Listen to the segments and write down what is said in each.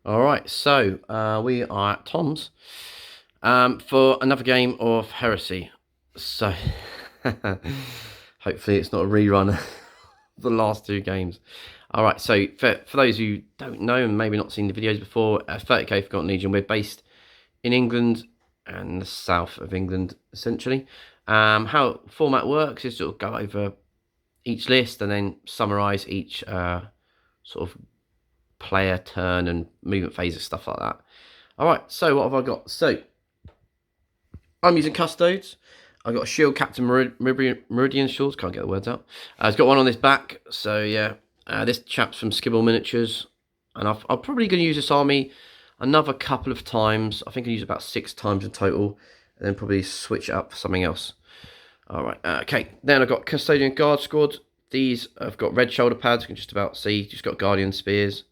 Alright, so we are at Tom's for another game of Heresy. So hopefully it's not a rerun of the last two games. Alright, so for those who don't know and maybe not seen the videos before, 30k Forgotten Legion, we're based in England and the south of England essentially. How format works is sort of go over each list and then summarise each sort of player turn and movement phases, stuff like that. Alright, so what have I got? So I'm using Custodes. I've got a shield, Captain Meridian shields, can't get the words out. It's got one on his back, so yeah. This chap's from Skibble Miniatures, and I'm probably going to use this army another couple of times. I think I use it about 6 times in total, and then probably switch it up for something else. Alright, okay. Then I've got Custodian Guard Squad. These have got red shoulder pads, you can just about see. Just got Guardian Spears.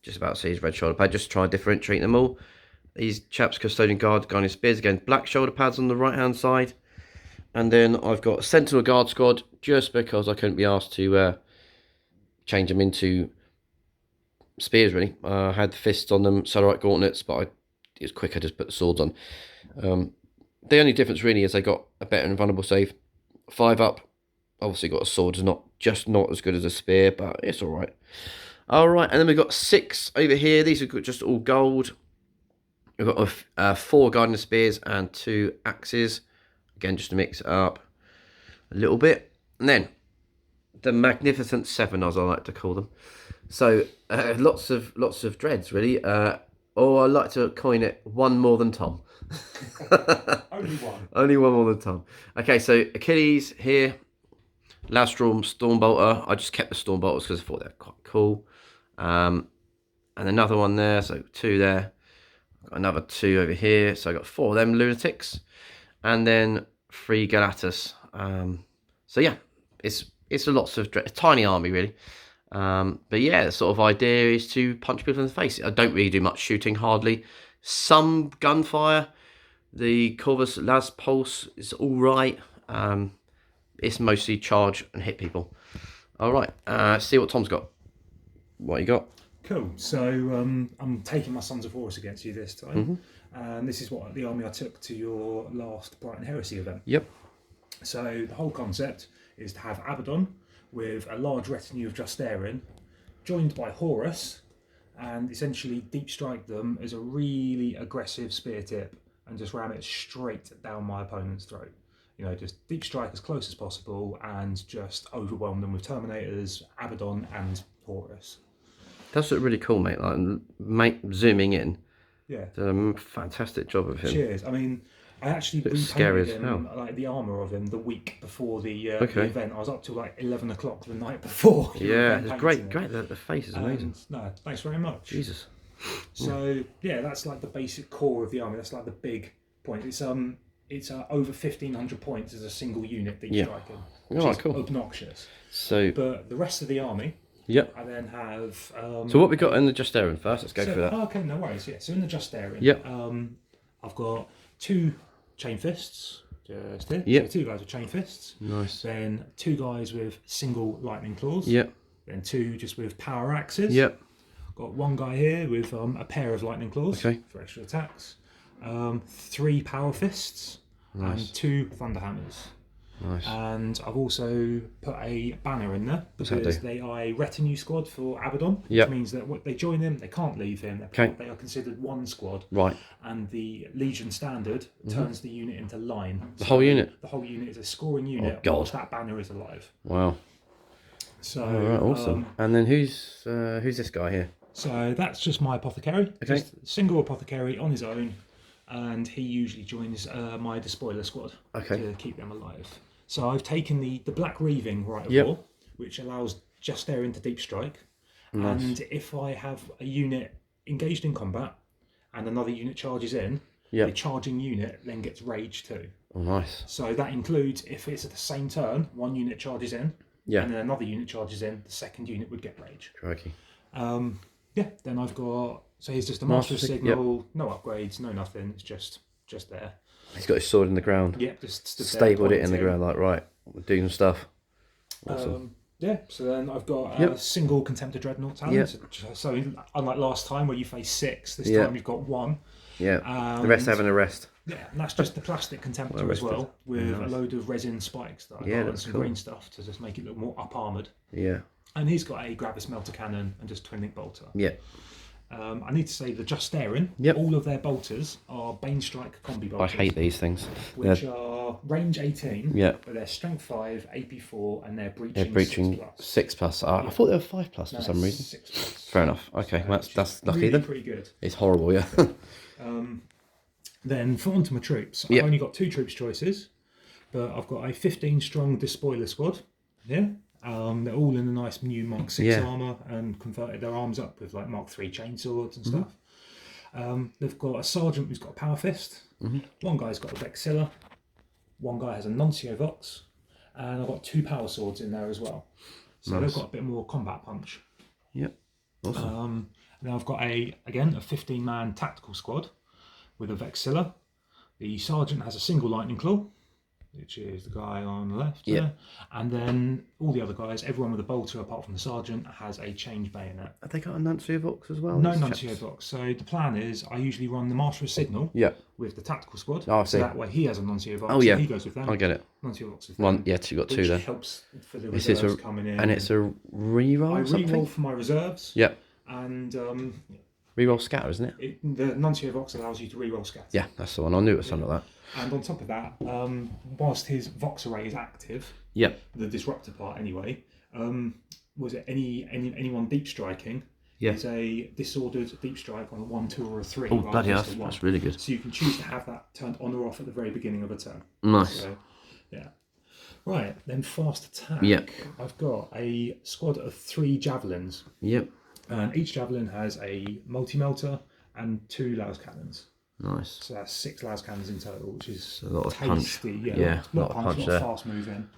Just about see his red shoulder pad, just to try and differentiate them all. These chaps, Custodian Guard, Guardian Spears, again, black shoulder pads on the right hand side. And then I've got Sentinel Guard Squad, just because I couldn't be asked to change them into spears, really. I had the fists on them, Solarite Gauntlets, but it was quicker just put the swords on. The only difference really is they got a better invulnerable save. 5 up, obviously got a sword, it's not as good as a spear, but it's alright. Alright, and then we've got 6 over here. These are just all gold. We've got 4 Guardian Spears and 2 axes. Again, just to mix it up a little bit. And then the Magnificent 7, as I like to call them. So lots of dreads, really. Or I like to coin it, one more than Tom. Only one. Only one more than Tom. Okay, so Achilles here. Lastrom, Stormbolter. I just kept the Stormbolters because I thought they're quite cool. And another one there, so 2 there. Got another 2 over here, so I got 4 of them lunatics, and then 3 Galatas. So yeah, it's a lots of tiny army really. But yeah, the sort of idea is to punch people in the face. I don't really do much shooting, hardly. Some gunfire. The Corvus Las Pulse is all right. It's mostly charge and hit people. All right, see what Tom's got. What you got? Cool. So I'm taking my Sons of Horus against you this time. And this is what the army I took to your last Brighton Heresy event. Yep. So the whole concept is to have Abaddon with a large retinue of Justarin, joined by Horus, and essentially deep strike them as a really aggressive spear tip and just ram it straight down my opponent's throat. You know, just deep strike as close as possible and just overwhelm them with Terminators, Abaddon and Horus. That's really cool, mate. Zooming in. Yeah. Did a fantastic job of him. Cheers. I mean, I actually scary repainted as him, hell. like the armour of him, the week before the Okay. event. I was up till like 11 o'clock the night before. Yeah, it's great. The face is amazing. No, thanks very much. Jesus. So yeah, that's like the basic core of the army. That's like the big point. It's over 1,500 points as a single unit deep striking, which is cool. obnoxious. So, But the rest of the army, yep. I then have. So what we got in the Justarin first? Let's go through that. Okay, no worries. Yeah, so in the Justarin, Yep. I've got 2 chain fists. Just here. Yep. So 2 guys with chain fists. Nice. Then 2 guys with single lightning claws. Yep. Then 2 just with power axes. Yep. Got 1 guy here with a pair of lightning claws for extra attacks. 3 power fists. Nice. And 2 thunder hammers. Nice. And I've also put a banner in there because they are a retinue squad for Abaddon, which means that they join him, they can't leave him. They are considered one squad. Right. And the Legion standard turns the unit into line. The whole unit? The whole unit is a scoring unit whilst that banner is alive. Wow. So alright, awesome. And then who's this guy here? So that's just my apothecary. Okay. Just a single apothecary on his own. And he usually joins my despoiler squad to keep them alive. So I've taken the Black Reaving Rite of War, which allows Justarin to deep strike. Nice. And if I have a unit engaged in combat and another unit charges in, the charging unit then gets rage too. Oh, nice. So that includes if it's at the same turn, one unit charges in, and then another unit charges in, the second unit would get rage. Crikey. Then I've got, so here's just a Master Signal, no upgrades, no nothing, it's just there. He's got his sword in the ground. Yep, just stood stabled there, it in the ground, like, right, we're doing some stuff. Awesome. Yeah, so then I've got a Yep. single Contemptor Dreadnought talent. Yep. So unlike last time where you face 6, this Yep. time you've got 1. Yeah. The rest having a rest. Yeah, and that's just the plastic Contemptor as well, with a load of resin spikes that I got and some green stuff to just make it look more up armoured. Yeah. And he's got a Gravis Melter Cannon and just Twin Link Bolter. Yeah. I need to say the Justarin, all of their bolters are Banestrike Combi bolters. I hate these things. Which are range 18, but they're strength 5, AP 4, and they're breaching 6+. I thought they were 5+ for some reason. 6+. Fair enough. Okay, So that's lucky really then. pretty good. It's horrible, yeah. Then for onto my troops. I've only got 2 troops choices, but I've got a 15-strong Despoiler squad here. They're all in a nice new Mark 6 armour and converted their arms up with like Mark 3 chainswords and stuff. They've got a sergeant who's got a power fist. One guy's got a Vexilla. One guy has a Nuncio Vox. And I've got 2 power swords in there as well. So they've got a bit more combat punch. Yep. Awesome. Then I've got a 15-man tactical squad with a Vexilla. The sergeant has a single lightning claw, which is the guy on the left there. And then all the other guys, everyone with a bolter apart from the sergeant, has a change bayonet. Have they got a Nuncio Vox as well? No Nuncio Vox. So the plan is I usually run the Master of Signal with the tactical squad. Oh, I see. So that way he has a Nuncio Vox. Oh, yeah. So he goes with them. I get it. Nuncio Vox with them. One, yeah, so you got 2 which there. helps for the This is reserves coming in. And it's a reroll I or something? reroll for my reserves. Yep. And Reroll scatter, isn't it? the Nuncio Vox allows you to reroll scatter. Yeah, that's the one. I knew it was something like that. And on top of that, whilst his Vox array is active, the disruptor part anyway, was it anyone deep striking? Is a disordered deep strike on a 1, 2, or a 3. Oh, bloody hell, that's really good. So you can choose to have that turned on or off at the very beginning of a turn. Nice. So, yeah. Right, then fast attack. Yep. I've got a squad of 3 javelins. Yep. And each javelin has a multi-melter and 2 Laus cannons. Nice. So that's 6 Laus cannons in total, which is a lot of tasty. punch. Yeah, a lot of punch, a lot there. of fast moving.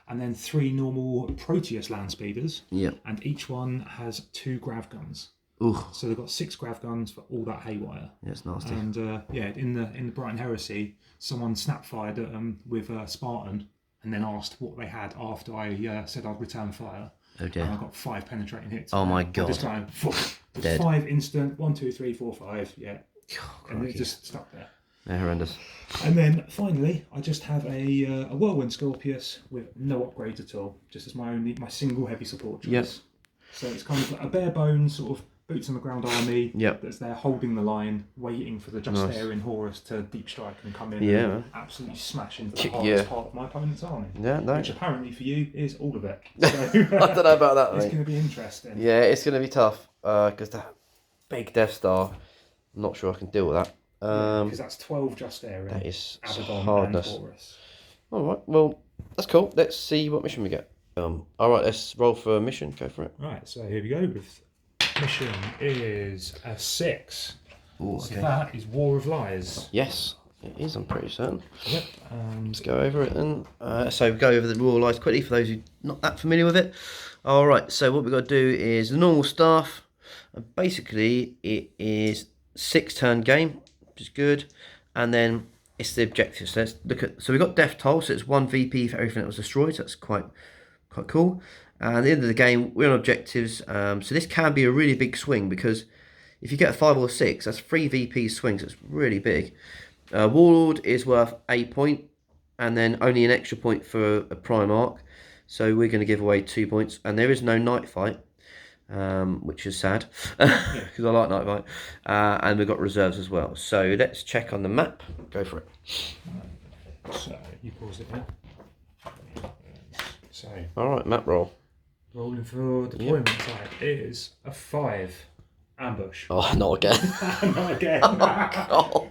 And then 3 normal Proteus land speeders. Yep. And each one has 2 grav guns. Ooh. So they've got 6 grav guns for all that haywire. Yeah, it's nasty. And in the Brighton Heresy, someone snap fired at them with a Spartan, and then asked what they had after I said I'd return fire. Okay. And I got 5 penetrating hits. Oh my god. Just kind of Dead. 5 instant. 1, 2, 3, 4, 5. Yeah. Oh, And it just stuck there. they're horrendous. And then finally, I just have a Whirlwind Scorpius with no upgrades at all, just as my single heavy support choice. Yep. So it's kind of like a bare bones sort of boots on the ground army Yep. that's there holding the line, waiting for the Justarin Horus to deep strike and come in Yeah, and man. absolutely smash into the Yeah. hardest part of my opponent's army. Yeah, no. Which apparently for you is all of it. So, I don't know about that, it's mate. going to be interesting. Yeah, it's going to be tough because that big Death Star, I'm not sure I can deal with that. Because that's 12 Justarin, That is Abaddon, hardness. and Horus. All right, well, that's cool. Let's see what mission we get. All right, let's roll for a mission. Go for it. Right, so here we go. With mission is a 6. Ooh, So okay. that is War of Lies. Yes, it is. I'm pretty certain. Yep. Let's go over it then. So go over the Royal Lies quickly for those who are not that familiar with it. All right, so what we've got to do is the normal stuff. Basically, it is 6-turn game, which is good. And then it's the objectives. So let's look at. So we've got Death Toll, so it's 1 VP for everything that was destroyed. So that's quite cool. And at the end of the game, we're on objectives. So this can be a really big swing because if you get a 5 or 6, that's 3 VP swings. It's really big. Warlord is worth a point, and then only an extra point for a Primarch. So we're going to give away 2 points, and there is no night fight, which is sad because I like night fight. And we've got reserves as well. So let's check on the map. Go for it. So you pause it there. So All right, map roll. rolling for deployment type is a 5 ambush. Oh, not again. Not again. God.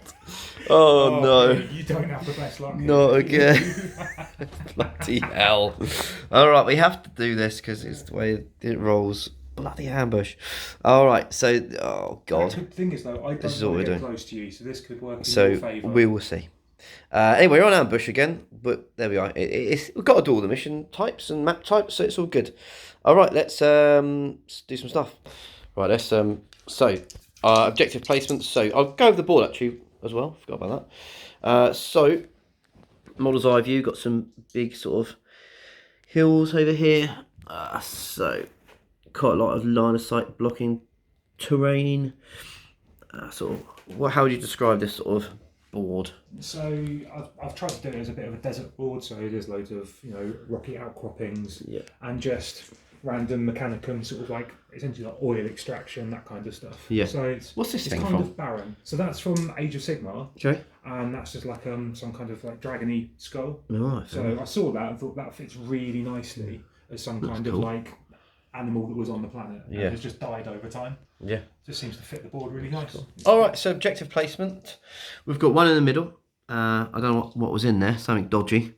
Oh no. You don't have the best luck. Not again. Bloody hell. Alright, we have to do this because it's the way it rolls. Bloody ambush. Alright, so, oh god. The thing is though, I don't This is what want we're to get doing. close to you, so this could work in So, your favour. we will see. Anyway, we're on ambush again, but there we are. We've got to do all the mission types and map types, so it's all good. Alright, let's do some stuff. Right, let's, objective placements. So, I'll go over the board actually as well, forgot about that. Model's eye view, got some big sort of hills over here. So quite a lot of line of sight blocking terrain. Sort of, how would you describe this sort of board? So I've tried to do it as a bit of a desert board, so there's loads of rocky outcroppings and just random mechanicum, sort of like essentially like oil extraction, that kind of stuff. Yeah. So what's this thing kind from? of barren. So that's from Age of Sigmar. Okay. And that's just like some kind of like dragony skull. Right. So I saw that and thought that fits really nicely as some kind of like animal that was on the planet and has just died over time. Yeah. Just seems to fit the board really nice. Cool. All right, so objective placement. We've got one in the middle. I don't know what was in there, something dodgy.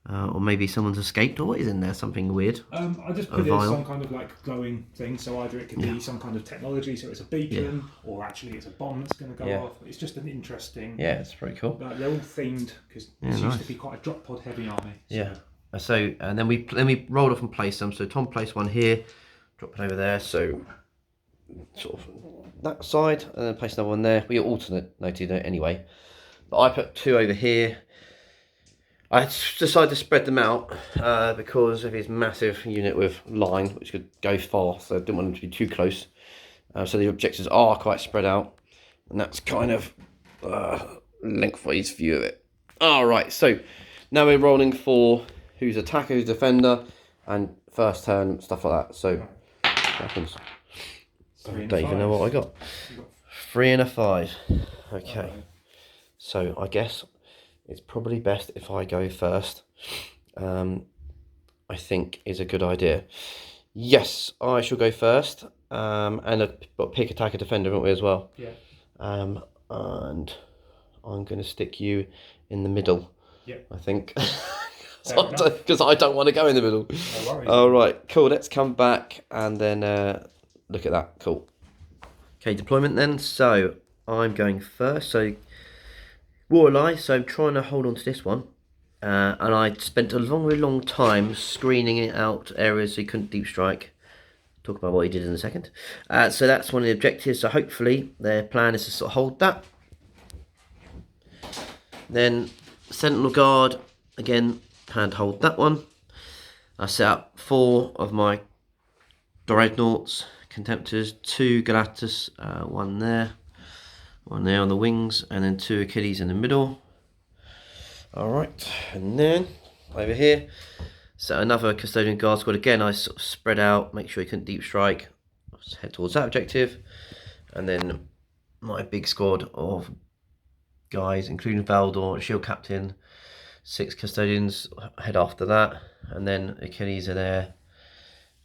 Or maybe someone's escaped, or what is in there? Something weird. I just put it as some kind of like glowing thing, so either it could be some kind of technology, so it's a beacon, or actually it's a bomb that's going to go off. It's just an interesting. Yeah, it's pretty cool. They're all themed because it used to be quite a drop pod heavy army. So. Yeah. So and then we rolled off and placed them. So Tom placed one here, drop it over there. So sort of that side, and then place another one there. We alternated it anyway, but I put two over here. I decided to spread them out because of his massive unit with line, which could go far, so I didn't want them to be too close. So the objectives are quite spread out, and that's kind of lengthwise view of it. All right, so now we're rolling for who's attacker, who's defender, and first turn, stuff like that. So what happens? I don't even know what I got. 3 and a 5. Okay, so I guess it's probably best if I go first. I think is a good idea. Yes, I shall go first. And pick attacker defender, won't we, as well? Yeah. And I'm going to stick you in the middle. Yeah. I think. Because I don't want to go in the middle. No worries. All right, cool. Let's come back and then look at that. Cool. Okay, deployment then. So I'm going first. So Warley, so I'm trying to hold on to this one. And I spent a very long time screening it out areas so he couldn't deep strike. Talk about what he did in a second. So that's one of the objectives. So hopefully their plan is to sort of hold that. Then Sentinel Guard, again, plan to hold that one. I set up 4 of my Dreadnoughts, Contemptors, 2 Galatus, one there on the wings, and then 2 Achilles in the middle. Alright, and then over here, so another Custodian Guard squad. Again, I sort of spread out, make sure he couldn't deep strike. Let's head towards that objective. And then my big squad of guys, including Valdor, Shield Captain, 6 Custodians, head after that. And then Achilles are there,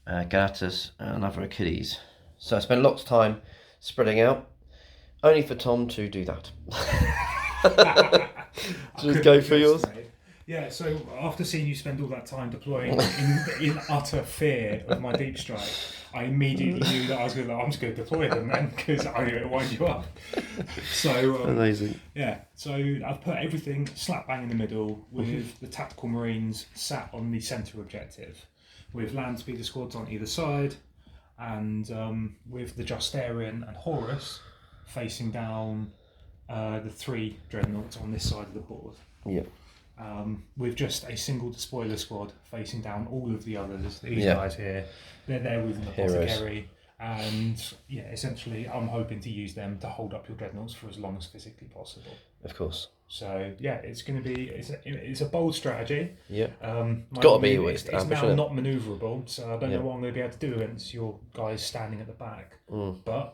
Galatus, and another Achilles. So I spent lots of time spreading out, only for Tom to do that. Just go for yours. Yeah, so after seeing you spend all that time deploying in utter fear of my deep strike, I immediately knew that I'm just going to deploy them then, because I knew it would wind you up. So amazing. Yeah, so I've put everything slap bang in the middle with the tactical marines sat on the centre objective, with land speeder squads on either side, and with the Justarian and Horus facing down the 3 dreadnoughts on this side of the board. Yeah. With just a single despoiler squad facing down all of the others. These guys here, they're there with an apothecary, and essentially I'm hoping to use them to hold up your dreadnoughts for as long as physically possible. Of course. So it's going to be it's a bold strategy. Yeah. It's got to be it's now not manoeuvrable, so I don't know what I'm going to be able to do against your guys standing at the back. But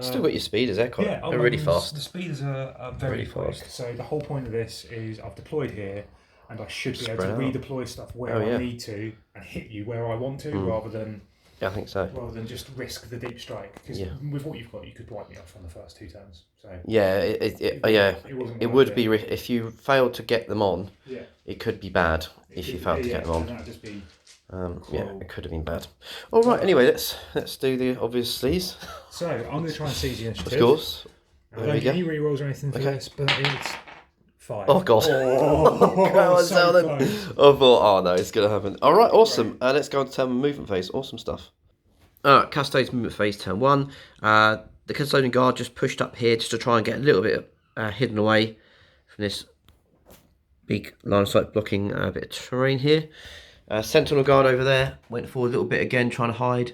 still got your speeders, they're they're really fast. The speeders are very fast. So the whole point of this is I've deployed here, and I should be able to redeploy stuff where I need to and hit you where I want to, rather than I think so. Rather than just risk the deep strike, because with what you've got, you could wipe me off on the first 2 turns. So it would be if you failed to get them on. Yeah. It could be bad if you failed to get them on. That'd just be. It could have been bad. All right. Anyway, let's do the obvious sleaze. So I'm going to try and seize the initiative. Of course. I don't get any rerolls or anything for this, but it's 5. Oh god! I thought, no, it's going to happen. All right, awesome. Let's go on to turn movement phase. Awesome stuff. Custodes movement phase, turn 1. The Custodian Guard just pushed up here just to try and get a little bit hidden away from this big line of sight blocking bit of terrain here. Sentinel Guard over there went forward a little bit again, trying to hide.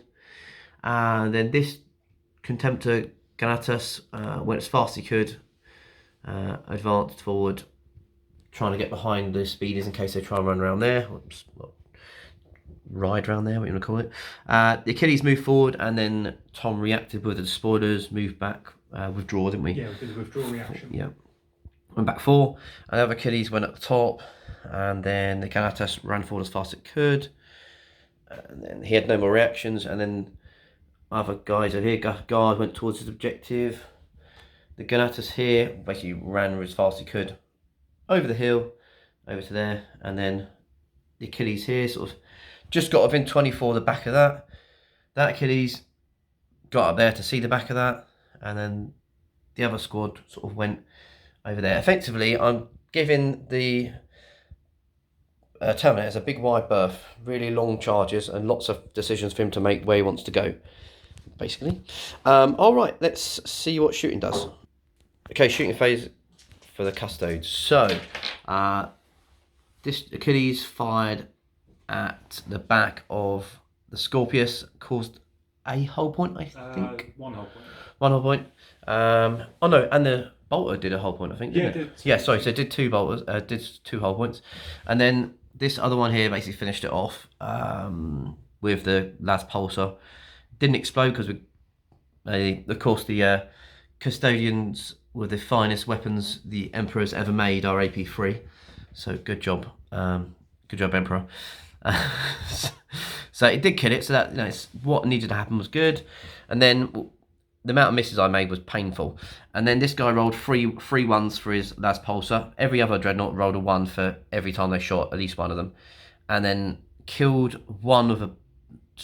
And then this Contemptor Ganatus went as fast as he could, advanced forward, trying to get behind the speeders in case they try and run around there. Oops, well, ride around there, what you want to call it. The Achilles moved forward, and then Tom reacted with the spoilers, moved back, withdraw, didn't we? Yeah, we did a withdrawal reaction. Yeah. Went back 4, and the other Achilles went at the top, and then the Ganatus ran forward as fast as it could, and then he had no more reactions, and then other guys over here, Guard went towards his objective. The Ganatus here basically ran as fast as he could over the hill, over to there, and then the Achilles here sort of just got within 24 the back of that. That Achilles got up there to see the back of that, and then the other squad sort of went over there. Effectively, I'm giving the Terminators a big wide berth, really long charges, and lots of decisions for him to make where he wants to go, basically. Alright, let's see what shooting does. Okay, shooting phase for the Custodes. So, this Achilles fired at the back of the Scorpius, caused a hull point, I think. One hull point. One hull point. Oh no, and the bolter did a hull point, I think, didn't it? Yeah, sorry, so it did 2 bolters, did 2 hull points. And then this other one here basically finished it off with the last pulsar. Didn't explode because of course the Custodians were the finest weapons the Emperor's ever made, are AP3. So good job, Emperor. So it did kill it. So that, you know, it's what needed to happen was good. And then the amount of misses I made was painful. And then this guy rolled three ones for his last pulsar. Every other Dreadnought rolled a 1 for every time they shot at least one of them. And then killed one with a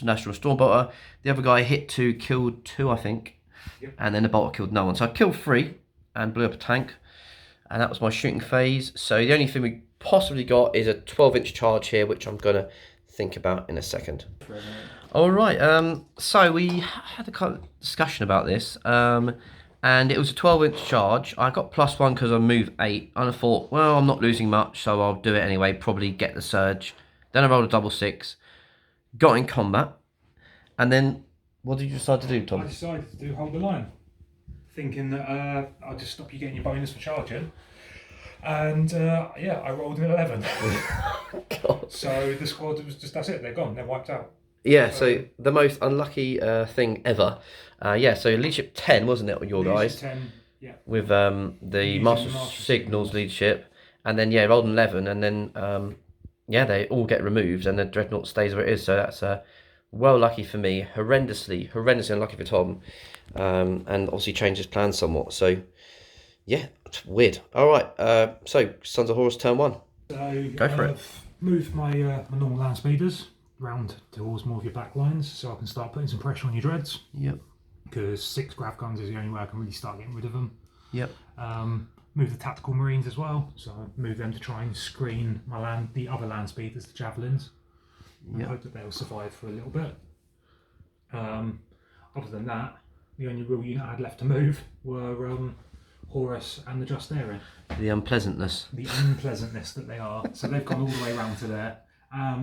National Stormbolter. The other guy hit 2, killed 2, I think. Yep. And then the bolter killed no one. So I killed 3 and blew up a tank. And that was my shooting phase. So the only thing we possibly got is a 12-inch charge here, which I'm going to think about in a second. Alright, so we had a kind of discussion about this. And it was a 12-inch charge. I got +1 because I moved 8. And I thought, well, I'm not losing much, so I'll do it anyway. Probably get the surge. Then I rolled a double 6. Got in combat. And then, what did you decide to do, Tom? I decided to do hold the line. Thinking that I'll just stop you getting your bonus for charging. And yeah, I rolled an 11. God. So the squad was just, that's it, they're gone, they're wiped out. Yeah, so the most unlucky thing ever. Yeah, so leadership 10, wasn't it, your guys? 10, yeah. With the Master Signals leadership. And then, yeah, rolled an 11. And then, yeah, they all get removed and the Dreadnought stays where it is. So that's well lucky for me. Horrendously unlucky for Tom. And obviously changed his plans somewhat. So, yeah, it's weird. All right, so Sons of Horus turn 1. So go for it. Moved my my normal land speeders round towards more of your back lines, so I can start putting some pressure on your dreads. Yep. Because 6 grav guns is the only way I can really start getting rid of them. Yep. Move the tactical marines as well, so I move them to try and screen the other land speeders, the javelins. Yep. I hope that they'll survive for a little bit. Other than that, the only real unit I had left to move were Horus and the Justarian. The unpleasantness. The unpleasantness that they are. So they've gone all the way around to there.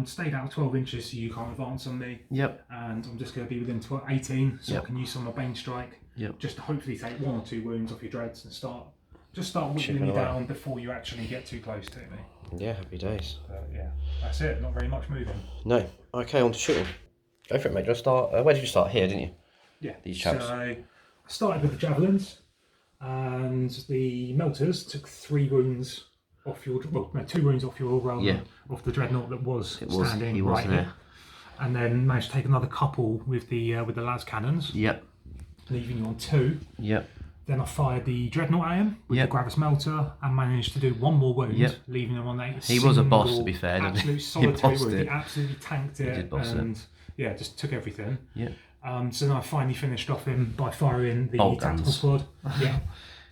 Stayed out 12 inches so you can't advance on me. Yep. And I'm just going to be within 18 so yep. I can use some of my Bane Strike. Yep. Just to hopefully take 1 or 2 wounds off your dreads and start whittling me down before you actually get too close to me. Yeah, happy days. Yeah, that's it. Not very much moving. No. Okay, on to shooting. Go for it, mate. Do you want to start? Where did you start? Here, didn't you? Yeah. These chaps. So I started with the javelins, and the melters took 3 wounds off your, well, no, 2 wounds off your off the dreadnought that was standing right here, and then managed to take another couple with the las cannons. Yep. Leaving you on 2. Yep. Then I fired the dreadnought AM with the Gravis melter and managed to do 1 more wound, leaving him on 8. He was a boss, to be fair. Absolute solitary wound. He absolutely tanked it and yeah, just took everything. Yeah. So then I finally finished off him by firing the bolt tactical guns. squad. Yeah.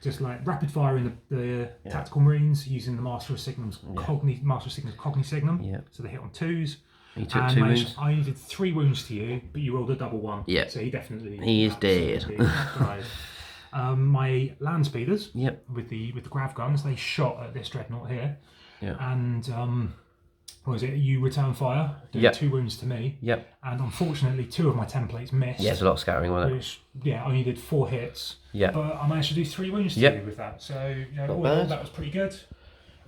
Just like rapid firing the tactical marines using the Master of Signum's Cogni Signum. Yeah. So they hit on 2s. He took 2 wounds. I did 3 wounds to you, but you rolled a double 1. Yeah. So he definitely. He is dead. Died. My land speeders. Yep. With the grav guns, they shot at this dreadnought here. Yeah. And was it? You return fire, doing 2 wounds to me. Yep. And unfortunately, 2 of my templates missed. Yeah, there's a lot of scattering on it. Which, only did 4 hits. Yeah. But I managed to do 3 wounds to you with that. So, all in all, that was pretty good.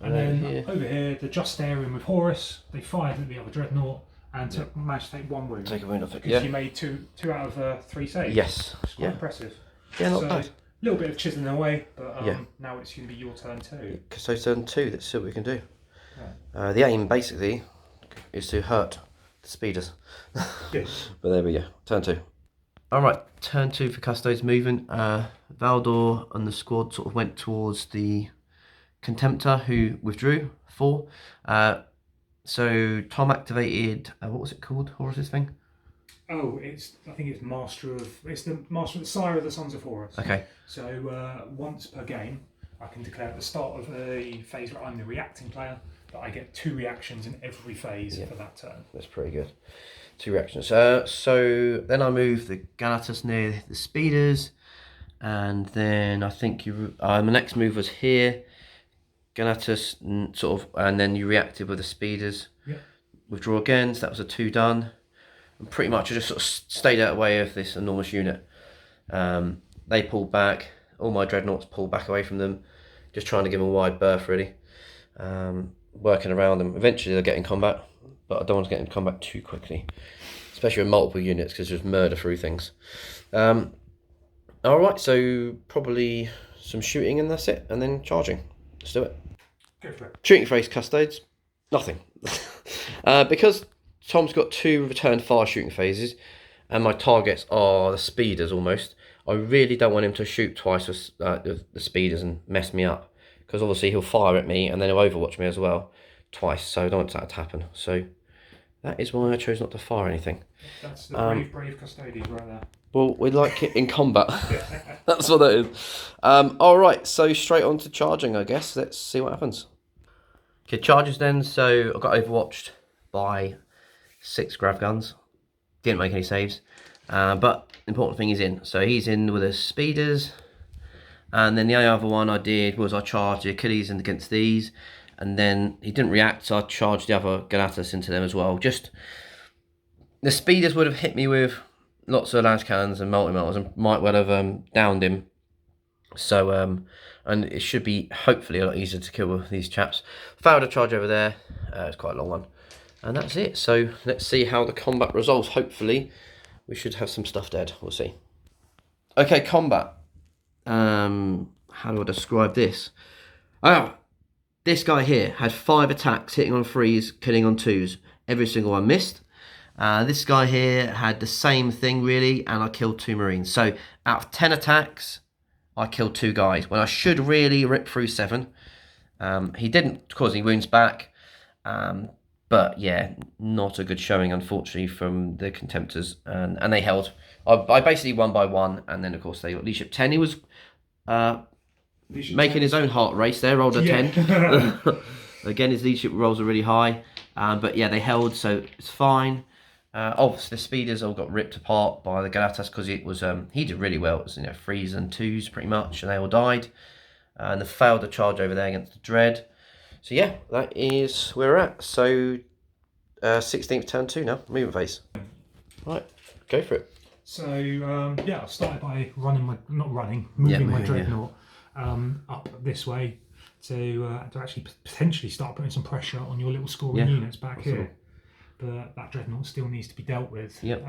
And then over here, the Justarian with Horus, they fired at the other Dreadnought and managed to take 1 wound. Take a wound off it. Because you made two out of 3 saves. Yes. It's quite impressive. Yeah, not bad. A little bit of chiseling away, but now it's going to be your turn too. So turn 2, let's see what we can do. Yeah. The aim, basically, is to hurt the speeders. Yes. But there we go. Turn 2. Alright, turn 2 for Custodes movement. Valdor and the squad sort of went towards the Contemptor, who withdrew 4. So Tom activated, what was it called? Horus's thing? Oh, I think it's the Sire of the Sons of Horus. Okay. So once per game, I can declare at the start of a phase where I'm the reacting player that I get 2 reactions in every phase for that turn. That's pretty good. 2 reactions. So then I move the Galatas near the speeders, and then I think my next move was here. Galatas sort of, and then you reacted with the speeders. Yeah. Withdraw again, so that was a 2 done. And pretty much I just sort of stayed out of the way of this enormous unit. They pulled back, all my dreadnoughts pulled back away from them, just trying to give them a wide berth really. Working around them. Eventually they'll get in combat, but I don't want to get in combat too quickly, especially with multiple units, because just murder through things. Alright, so probably some shooting and that's it, and then charging. Let's do it. Go for it. Shooting phase Custodes, nothing. Because Tom's got 2 return fire shooting phases, and my targets are the speeders almost, I really don't want him to shoot twice with the speeders and mess me up. Because obviously he'll fire at me and then he'll overwatch me as well twice, so I don't want that to happen. So that is why I chose not to fire anything. That's the brave Custodes right there. Well, we'd like it in combat. That's what that is. Alright, so straight on to charging, I guess. Let's see what happens. Okay, charges then. So I got overwatched by 6 grav guns. Didn't make any saves. But the important thing is in. So he's in with the speeders. And then the only other one I did was I charged the Achilles against these. And then he didn't react, so I charged the other Galatas into them as well. Just, the speeders would have hit me with lots of las cannons and multi-melters and might well have downed him. So, and it should be hopefully a lot easier to kill with these chaps. Failed a charge over there. It's quite a long one. And that's it. So let's see how the combat resolves. Hopefully we should have some stuff dead. We'll see. Okay, combat. How do I describe this? Oh, this guy here had 5 attacks, hitting on 3s, killing on 2s. Every single one missed. This guy here had the same thing really, and I killed 2 Marines. So out of 10 attacks, I killed 2 guys, when I should really rip through 7. He didn't cause any wounds back, but yeah, not a good showing unfortunately from the Contemptors, and they held. I basically won by 1, and then of course they got leadership 10. He was making his own heart race there, rolled a 10. Again, his leadership rolls are really high, but yeah, they held, so it's fine. Obviously, the speeders all got ripped apart by the Galatas because it was he did really well. It was 3s and 2s pretty much, and they all died. And they failed the charge over there against the Dread. So yeah, that is where we're at. So 16th turn 2 now, movement phase. Right, go for it. So yeah, I started by moving my dreadnought up this way to actually potentially start putting some pressure on your little scoring units back here. But that dreadnought still needs to be dealt with. Yep.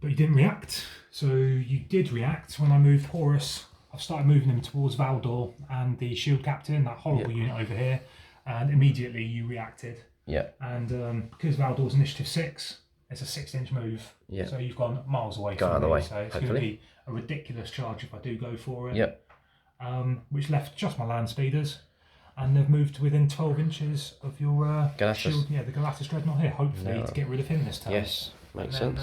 But you didn't react. So you did react when I moved Horus. I started moving them towards Valdor and the shield captain, that horrible unit over here, and immediately you reacted. Yeah. And because Valdor's initiative 6, it's a 6-inch move. Yeah. So you've gone miles away from me. So it's going to be a ridiculous charge if I do go for it. Yep. Which left just my land speeders. And they've moved to within 12 inches of your shield. Yeah, the Galatas Dreadnought here, hopefully, to get rid of him this time. Yes, makes sense.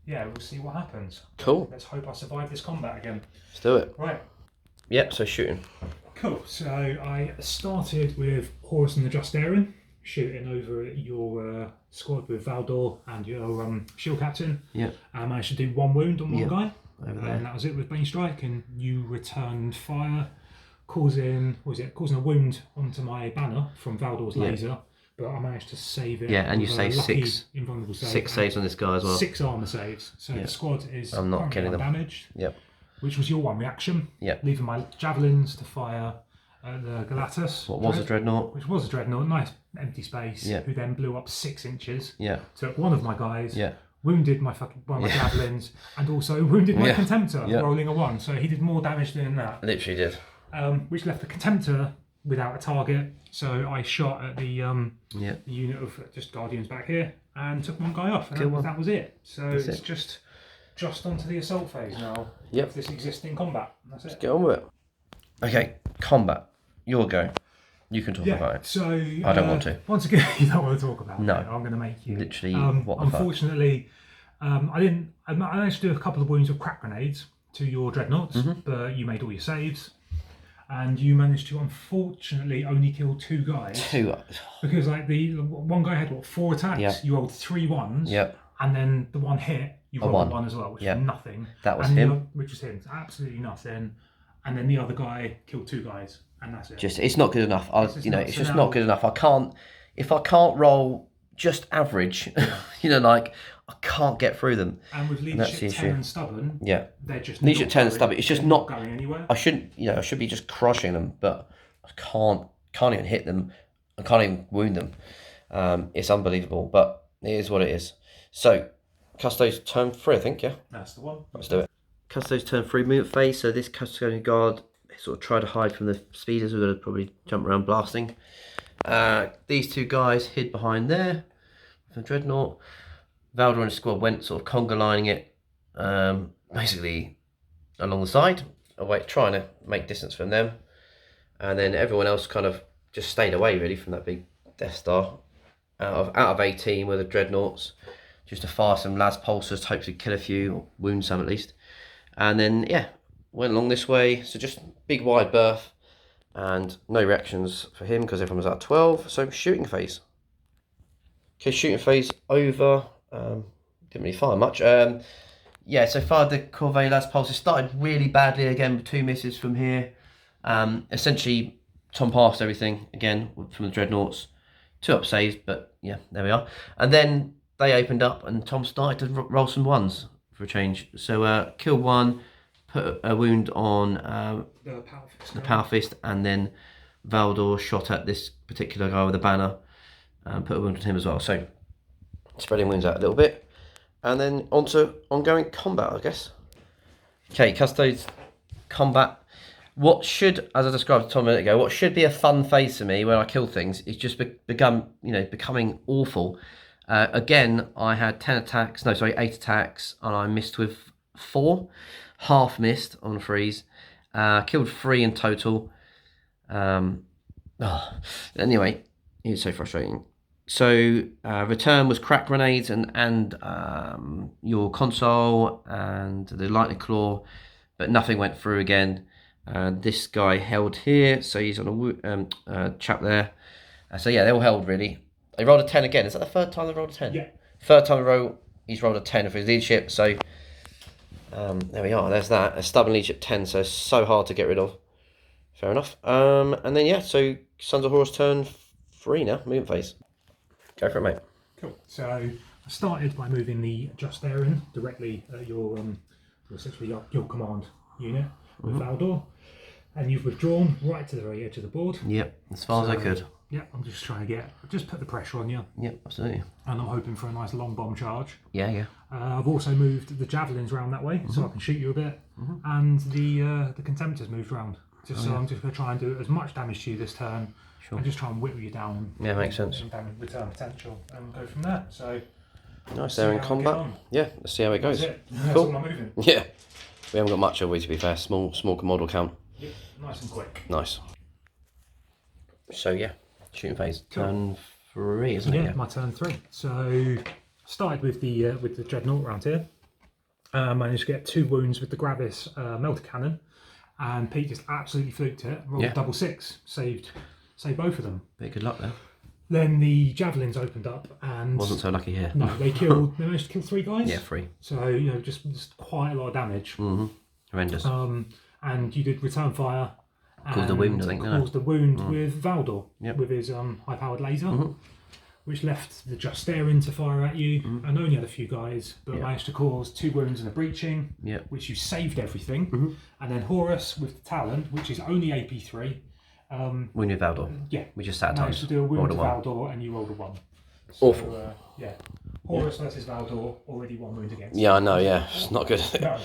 Yeah, we'll see what happens. Cool. Let's hope I survive this combat again. Let's do it. Right. Yep, so shooting. Cool. So I started with Horus and the Justarian, shooting over your squad with Valdor and your shield captain. Yeah. I managed to do 1 wound on one guy. Over there. And that was it with Bane Strike, and you returned fire causing a wound onto my banner from Valdor's laser. But I managed to save it. Yeah, and you with a saved lucky six invulnerable save. 6 saves on this guy as well. 6 armor saves. So the squad is I'm not killing them. Damaged. Yep. Which was your one reaction. Yep. Leaving my javelins to fire the Galatus. What was a dreadnought? Which was a dreadnought. Nice empty space. Yeah. Who then blew up 6 inches. Yeah. Took one of my guys. Yeah. Wounded one of my javelins, and also wounded my Contemptor, Yeah. rolling a 1. So he did more damage than that. Literally did. Which left the Contemptor without a target. So I shot at the unit of just Guardians back here and took one guy off. And that was it. So it's just onto the assault phase now. Yep. Of this existing combat. That's it. Let's get on with it. Okay, combat. Your go. You can talk about it. So I don't want to. Once again, you don't want to talk about No. it. I'm going to make you. Literally, what the fuck? Unfortunately, I managed to do a couple of wounds with crack grenades to your dreadnoughts, but you made all your saves. And you managed to, unfortunately, only kill 2 guys. 2. Because like the one guy had 4 attacks. Yep. You rolled 3 ones. Yep. And then the one hit, you rolled a 1 as well, which was nothing. That was and him. Which was him. Absolutely nothing. And then the other guy killed 2 guys, and that's it. It's not good enough. It's just not good enough. If I can't roll just average, I can't get through them. And with leadership 10 and stubborn, they're just leadership 10 and stubborn. It's just not going anywhere. I should be just crushing them, but I can't even hit them. I can't even wound them. It's unbelievable, but it is what it is. So, Custodes turn 3, I think. Yeah, that's the one. Let's do it. Custodes turn 3 movement phase. So this Custodian guard sort of tried to hide from the speeders. We're going to probably jump around blasting. These 2 guys hid behind there. The dreadnought. Valdor and his squad went sort of conga lining it, basically along the side, trying to make distance from them, and then everyone else kind of just stayed away really from that big Death Star, out of 18 with the dreadnoughts, just to fire some las pulsers, hopefully kill a few, or wound some at least, and then went along this way. So just big wide berth, and no reactions for him because everyone was at 12. So shooting phase. Okay, shooting phase over. Didn't really fire much. So fired the Corvée las pulse. It started really badly again with 2 misses from here. Essentially, Tom passed everything again from the dreadnoughts. 2 up saves, but there we are. And then they opened up, and Tom started to roll some 1s for a change. So killed 1, put a wound on the Power Fist, and then Valdor shot at this particular guy with a banner, and put a wound on him as well. So spreading wounds out a little bit, and then on to ongoing combat, I guess. Okay, Custodes combat. What should, as I described to Tom a minute ago, what should be a fun phase for me when I kill things is just becoming awful. Again, I had 8 attacks, and I missed with 4, half missed on freeze. Killed 3 in total. Anyway, it's so frustrating. So return was crack grenades and your console and the lightning claw, but nothing went through again. This guy held here, so he's on a chap there. They all held really. They rolled a 10 again. Is that the 3rd time they rolled a 10? Yeah. 3rd time in a row, he's rolled a 10 for his leadership. So there we are. There's that. A stubborn leadership 10, so hard to get rid of. Fair enough. And then so Sons of Horus turn 3 now, movement phase. Go for it, mate. Cool. So I started by moving the Justarian directly at your command unit with Valdor, and you've withdrawn right to the very edge of the board. Yep, as far as I could. Yeah, I'm just trying to put the pressure on you. Yep, absolutely. And I'm hoping for a nice long bomb charge. Yeah. I've also moved the javelins round that way, so I can shoot you a bit, and the Contemptors moved round. So I'm just going to try and do as much damage to you this turn. Sure. And just try and whittle you down. Yeah, makes sense. And return potential and go from there. So nice there in combat. Yeah, let's see how it goes. That's cool. all I'm moving. Yeah, we haven't got much, have we? To be fair, small model count. Yep, nice and quick. Nice. So shooting phase. Cool. Turn 3, isn't it? Yeah, my turn 3. So started with the dreadnought around here. Managed to get 2 wounds with the Gravis melter cannon, and Pete just absolutely fluked it. Rolled a double 6, saved both of them. Bit good luck there. Then the javelins opened up and wasn't so lucky here. No, they managed to kill 3 guys. Yeah, 3. So just quite a lot of damage. Horrendous. And you did return fire, Caused a wound, I think. Caused a wound with Valdor, Yep. with his high-powered laser, which left the Justarin to fire at you, and only had a few guys, but managed to cause 2 wounds and a breaching, which you saved everything. And then Horus with the Talon, which is only AP3. Wounded Valdor. Yeah. We just sat Managed times. to do a wound to Rolled Valdor, and you rolled a 1. Awful. Yeah. Horus versus Valdor, already 1 wound against. Yeah, I know, yeah. It's not good. No.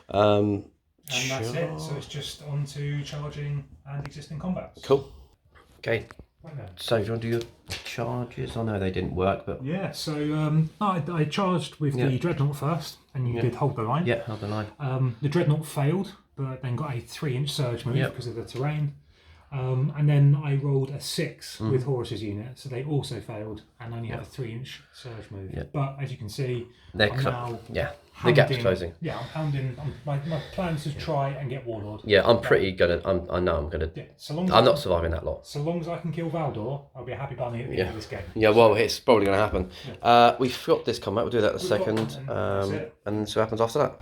Um, And that's it. So it's just on to charging and existing combats. Cool. Okay. Right then. So do you want to do your charges? I know they didn't work, but Yeah, so I charged with the Dreadnought first, and you did hold the line. yeah, held the line. The Dreadnought failed, but then got a 3-inch surge move because of the terrain. And then I rolled a 6 with Horus's unit, so they also failed and only had a 3-inch surge move. Yeah. But as you can see, They're I'm now the gap's hounding- closing. Yeah, I'm hounding. My plan is to try and get Warlord. Yeah, I'm pretty gonna. I know I'm gonna. Yeah, so long as I'm not surviving that lot. So long as I can kill Valdor, I'll be a happy bunny at the end of this game. Yeah, well, it's probably going to happen. We've got this combat. We'll do that in a second, and see what happens after that.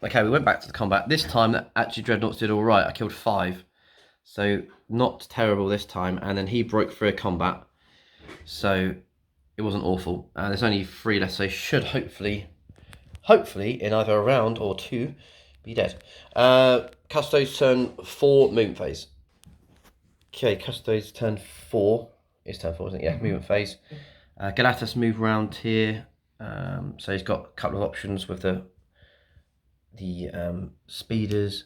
Okay, we went back to the combat. This time, that actually Dreadnoughts did all right. I killed 5, so not terrible this time. And then he broke through a combat, so it wasn't awful. And there's only 3 left, so he should hopefully in either a round or 2, be dead. Custodes turn 4 movement phase. Okay, Custodes turn 4. It's turn 4, isn't it? Yeah, movement phase. Galatas move round here. So he's got a couple of options with the speeders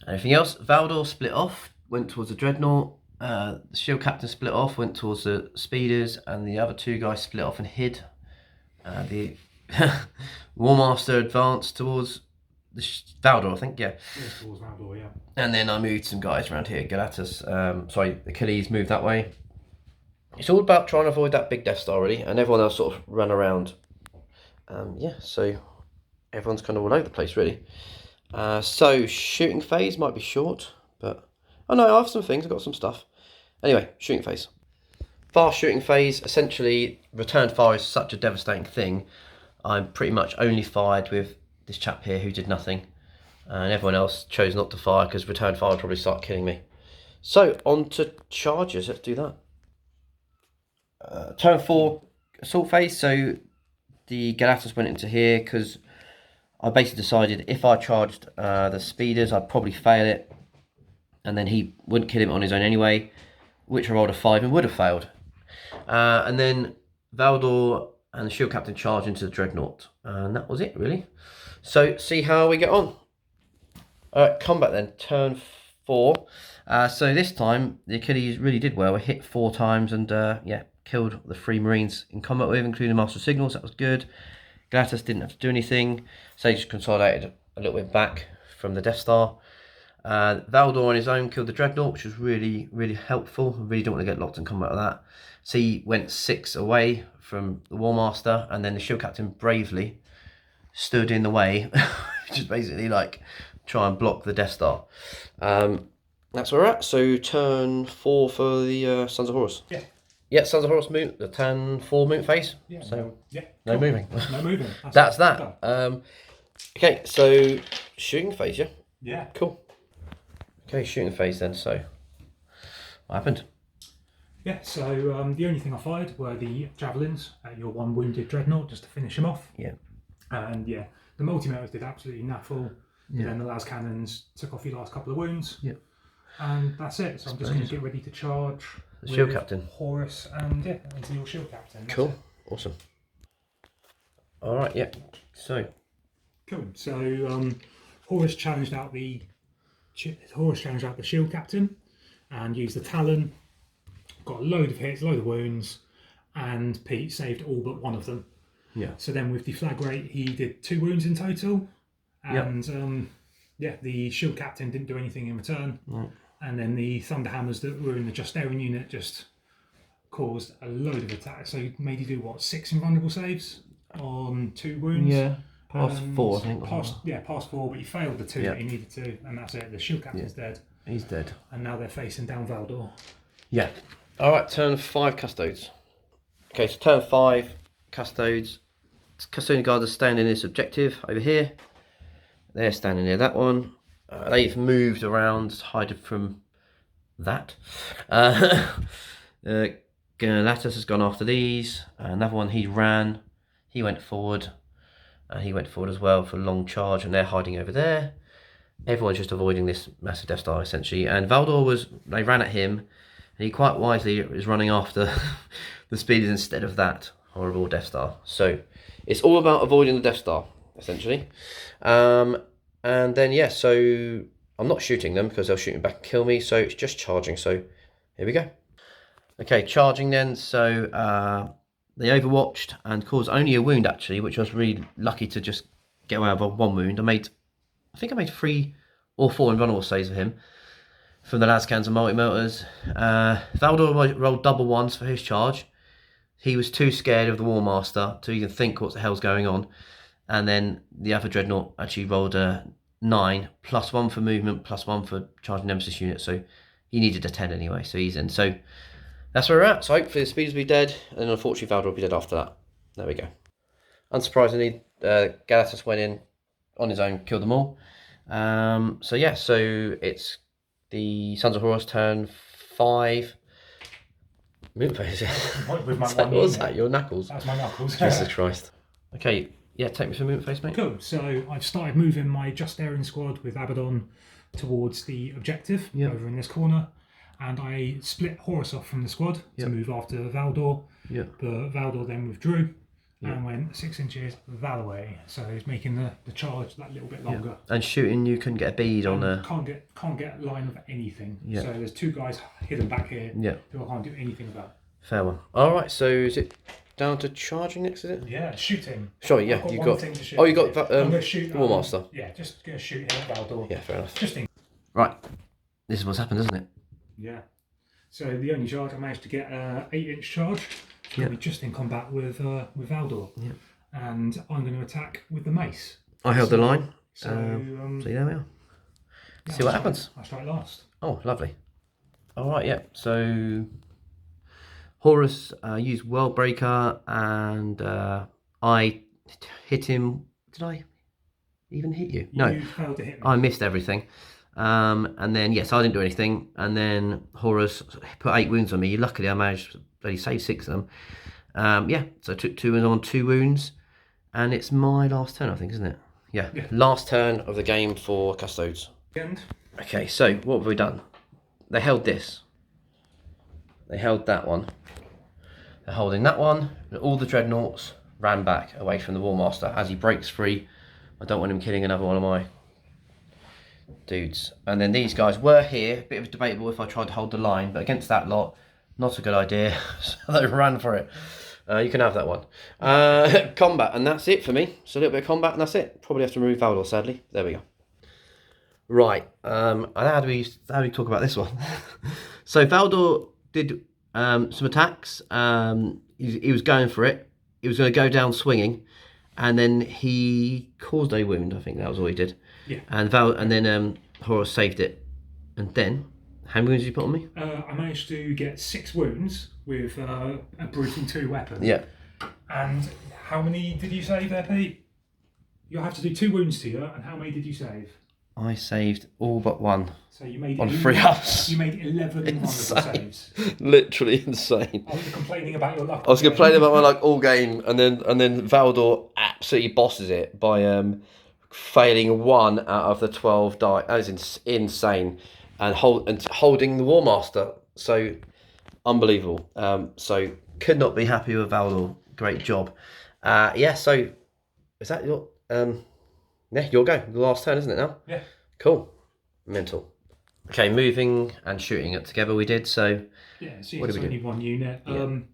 and everything else. Valdor split off, went towards the Dreadnought. The Shield Captain split off, went towards the speeders, and the other 2 guys split off and hid. The War Master advanced towards the Valdor, I think, yeah. Towards Valdor, yeah. And then I moved some guys around here. Galatas, Achilles moved that way. It's all about trying to avoid that big Death Star, really, and everyone else sort of ran around. So everyone's kind of all over the place, really. So shooting phase might be short, but I have some things. I've got some stuff. Anyway, shooting phase. Fast shooting phase. Essentially, return fire is such a devastating thing. I'm pretty much only fired with this chap here who did nothing, and everyone else chose not to fire because return fire would probably start killing me. So on to charges. Let's do that. Turn 4 assault phase. So the Galatas went into here because I basically decided if I charged the speeders, I'd probably fail it, and then he wouldn't kill him on his own anyway, which I rolled a 5 and would have failed. And then Valdor and the Shield Captain charged into the Dreadnought, and that was it, really. So see how we get on. Alright, combat then, turn 4. So this time the Achilles really did well. It hit 4 times and killed the 3 Marines in combat with, including Master of Signals. That was good. Galatas didn't have to do anything, so he just consolidated a little bit back from the Death Star. Valdor on his own killed the Dreadnought, which was really, really helpful. I really don't want to get locked in combat with that. So he went 6 away from the War Master, and then the Shield Captain bravely stood in the way, which is basically like try and block the Death Star. That's where we're at. So turn 4 for the Sons of Horus. Yeah, Sons of Horus move the turn 4 movement phase. Yeah. So no moving. No moving. That's that. Okay, so shooting phase, yeah? Yeah. Cool. Okay, shooting phase then. So what happened? Yeah, so the only thing I fired were the javelins at your 1 wounded Dreadnought just to finish him off. Yeah. And yeah, the multi-meters did absolutely naffle. Yeah. Then the las cannons took off your last couple of wounds. Yeah. And that's it. So I'm just going to get ready to charge The Shield Captain. Horus and into your Shield Captain. That's Cool. it. Awesome. All right. Yeah. So. Cool. So Horus challenged out the Shield Captain and used the Talon. Got a load of hits, load of wounds, and Pete saved all but 1 of them. Yeah. So then with the flag rate, he did 2 wounds in total, and the Shield Captain didn't do anything in return. Right. And then the Thunderhammers that were in the Justarin unit just caused a load of attacks. So he made you do 6 invulnerable saves on 2 wounds. Yeah. Past 4, I think. Past 4, but he failed the 2 that he needed to, and that's it. The Shield Captain's dead. He's dead. And now they're facing down Valdor. Yeah. All right. Turn 5 Custodes. Okay, so turn 5 Custodes. Custodian Guards are standing in this objective over here. They're standing near that one. They've moved around to hide from that. Galatas has gone after these. Another one, he ran. He went forward. He went forward as well for a long charge, and they're hiding over there. Everyone's just avoiding this massive Death Star, essentially. And Valdor they ran at him, and he quite wisely is running after the speeders instead of that horrible Death Star. So it's all about avoiding the Death Star, essentially. And then, yeah, so I'm not shooting them because they'll shoot me back and kill me. So it's just charging. So here we go. Okay, charging then. So they overwatched and caused only a wound, actually, which I was really lucky to just get away with one wound. I think I made 3 or 4 invulnerable saves for him from the Lascans and multi-motors. Valdor rolled double ones for his charge. He was too scared of the War Master to even think what the hell's going on. And then the other Dreadnought actually rolled a 9, +1 for movement, +1 for charging Nemesis unit. So he needed a 10 anyway, so he's in. So that's where we're at. So hopefully the speeders will be dead, and then unfortunately Valdor will be dead after that. There we go. Unsurprisingly, Galatas went in on his own, killed them all. So yeah, so it's the Sons of Horus turn 5. Moonface. What was that? Your knuckles? That's my knuckles. Jesus Christ. Okay, yeah, take me for Moonface, mate. Cool. So I've started moving my Justarian squad with Abaddon towards the objective over in this corner. And I split Horus off from the squad to move after Valdor. But Valdor then withdrew and went 6 inches that way. So he's making the charge that little bit longer. And shooting, you couldn't get a bead on the... Can't get a line of anything. So there's 2 guys hidden back here who I can't do anything about. Fair one. All right, so is it down to charging next, is it? Yeah, shooting. Sorry, yeah, you got... Oh, you got I'm gonna shoot, War Master. Yeah, just going to shoot him at Valdor. Yeah, fair enough. Right. This is what's happened, isn't it? Yeah. So the only charge I managed to get 8-inch charge. So we're just in combat with Valdor. Yeah. And I'm going to attack with the mace. I held the line. So there we are. See what happens. I strike last. Oh, lovely. All right, yeah. So Horus used World Breaker, and I hit him. Did I even hit you? No. You failed to hit me. I missed everything. And then, yes, I didn't do anything. And then Horus put 8 wounds on me. Luckily, I managed to bloody save 6 of them. Yeah, so I took 2 wounds on 2 wounds. And it's my last turn, I think, isn't it? Yeah. Last turn of the game for Custodes. Okay, so what have we done? They held this. They held that one. They're holding that one. And all the Dreadnoughts ran back away from the War Master as he breaks free. I don't want him killing another one of my dudes. And then these guys were here. Bit of debatable if I tried to hold the line, but against that lot, not a good idea. So they ran for it. You can have that one. Combat, and that's it for me. So a little bit of combat, and that's it. Probably have to remove Valdor, sadly. There we go. Right. How do we talk about this one? So Valdor did some attacks. He was going for it. He was going to go down swinging, and then he caused a wound. I think that was all he did. Yeah. And then Horus saved it. And then, how many wounds did you put on me? I managed to get 6 wounds with a brutal 2 weapon. Yeah. And how many did you save there, Pete? You'll have to do 2 wounds to you, and how many did you save? I saved all but 1. So you made on 3 ups. You made 11 vulnerable saves. Literally insane. I was complaining about your luck. I was complaining about my luck all game, and then Valdor absolutely bosses it by failing 1 out of the 12 die. That is insane, and holding the War Master. So unbelievable. So could not be happy with Valdor. Great job. Yeah. So is that your yeah, your go. The last turn, isn't it now? Yeah. Cool. Mental. Okay, moving and shooting it together we did, so... Yeah, so it's only 1 unit.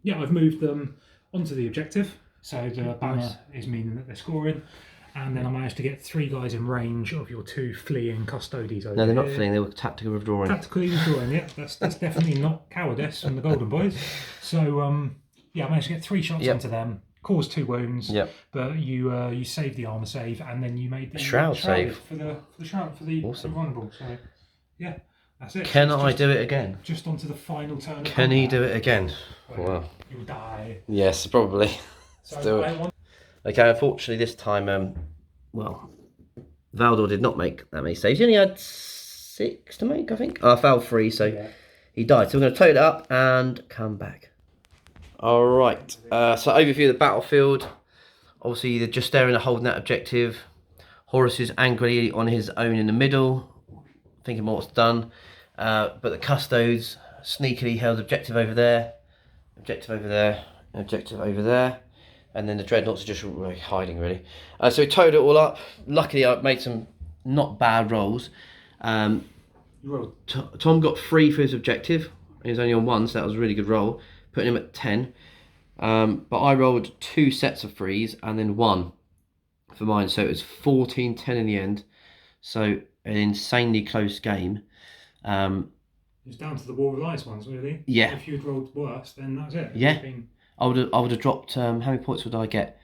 Yeah, I've moved them onto the objective, so the banner is meaning that they're scoring, and then I managed to get 3 guys in range of your 2 fleeing Custodes over No, they're not fleeing, they were tactically withdrawing. Tactically withdrawing, yeah. That's definitely not cowardice from the Golden Boys. So, yeah, I managed to get 3 shots onto them. Caused 2 wounds, but you saved the armor save, and then you made the shroud save for the shroud for the vulnerable. So yeah, that's it. Can I do it again? Just onto the final turn. Can he do it again? Wow. You'll die. Yes, probably. So Okay, unfortunately this time, well, Valdor did not make that many saves. He only had 6 to make, I think. I failed 3, so Yeah. he died. So we're going to total it up and come back. All right. So overview of the battlefield. Obviously, the Justarian are holding that objective. Horus is angrily on his own in the middle, thinking about what's done. But the Custodes sneakily held objective over there, objective over there, objective over there. And then the Dreadnoughts are just really hiding, really. So we totaled it all up. Luckily, I made some not bad rolls. Tom got 3 for his objective. He was only on 1, so that was a really good roll, putting him at 10. But I rolled 2 sets of 3s and then 1 for mine, so it was 14-10 in the end. So an insanely close game. It was down to the War of Ice ones, really. Yeah. If you'd rolled worse, then that's it. Yeah. I would have dropped. How many points would I get?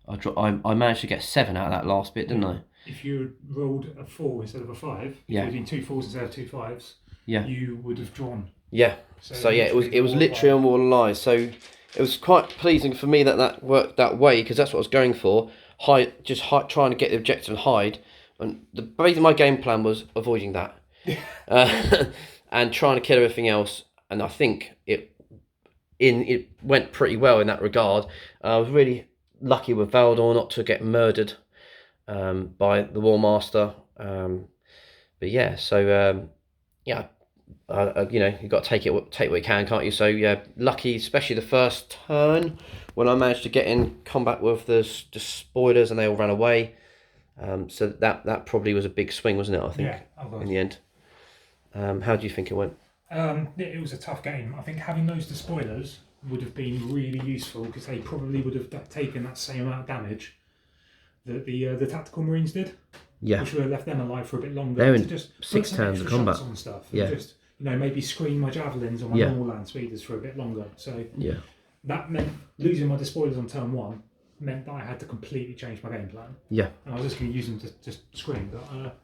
I managed to get 7 out of that last bit, didn't I? If you rolled a 4 instead of a 5, yeah, if you'd been 2 4s instead of 2 5s, yeah, you would have drawn. Yeah. So yeah, it was literally on War of Lies. So it was quite pleasing for me that worked that way, because that's what I was going for. Hide, trying to get the objective and hide. And basically my game plan was avoiding that, and trying to kill everything else. And I think it went pretty well in that regard. I was really lucky with Valdor not to get murdered by the War Master. But yeah, so yeah, you know, you've got to take what you can, can't you? So yeah, lucky, especially the first turn when I managed to get in combat with the spoilers and they all ran away. So that probably was a big swing, wasn't it? I think, in the end. How do you think it went? It was a tough game. I think having those despoilers would have been really useful, because they probably would have taken that same amount of damage that the tactical marines did. Yeah, which would have left them alive for a bit longer. They're in just 6 turns of combat on stuff. Yeah, and just, you know, maybe screen my javelins or my normal land speeders for a bit longer. So yeah, that meant losing my despoilers on turn 1 meant that I had to completely change my game plan. Yeah, and I was just going to use them to just screen. But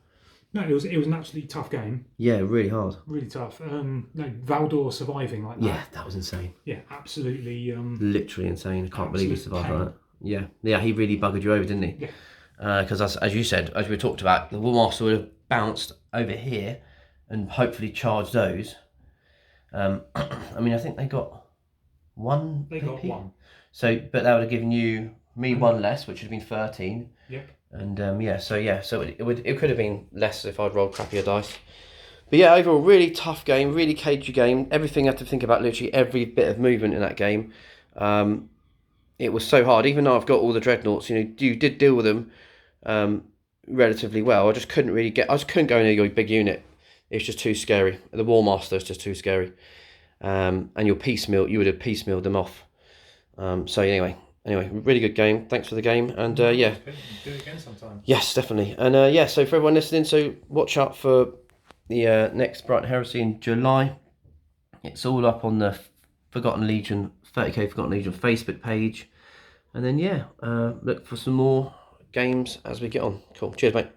no, it was an absolutely tough game. Yeah, really hard. Really tough. No, Valdor surviving like that. Yeah, that was insane. Yeah, absolutely. Literally insane. I can't believe he survived like that. Yeah, yeah, he really buggered you over, didn't he? Yeah. Because as you said, as we talked about, the War Master would have bounced over here and hopefully charged those. I mean, I think they got 1. They got 1. So, but that would have given me 1 less, which would have been 13. Yep. And yeah, so it could have been less if I'd rolled crappier dice. But yeah, overall, really tough game, really cagey game. Everything I had to think about, literally every bit of movement in that game. It was so hard, even though I've got all the dreadnoughts. You know, you did deal with them relatively well. I just couldn't go near your big unit. It's just too scary. The War Master is just too scary. And you would have piecemealed them off. So anyway, really good game. Thanks for the game. And yeah, do it again sometime. Yes, definitely. And yeah, so for everyone listening, so watch out for the next Brighton Heresy in July. It's all up on the Forgotten Legion, 30k Forgotten Legion Facebook page. And then yeah, look for some more games as we get on. Cool. Cheers, mate.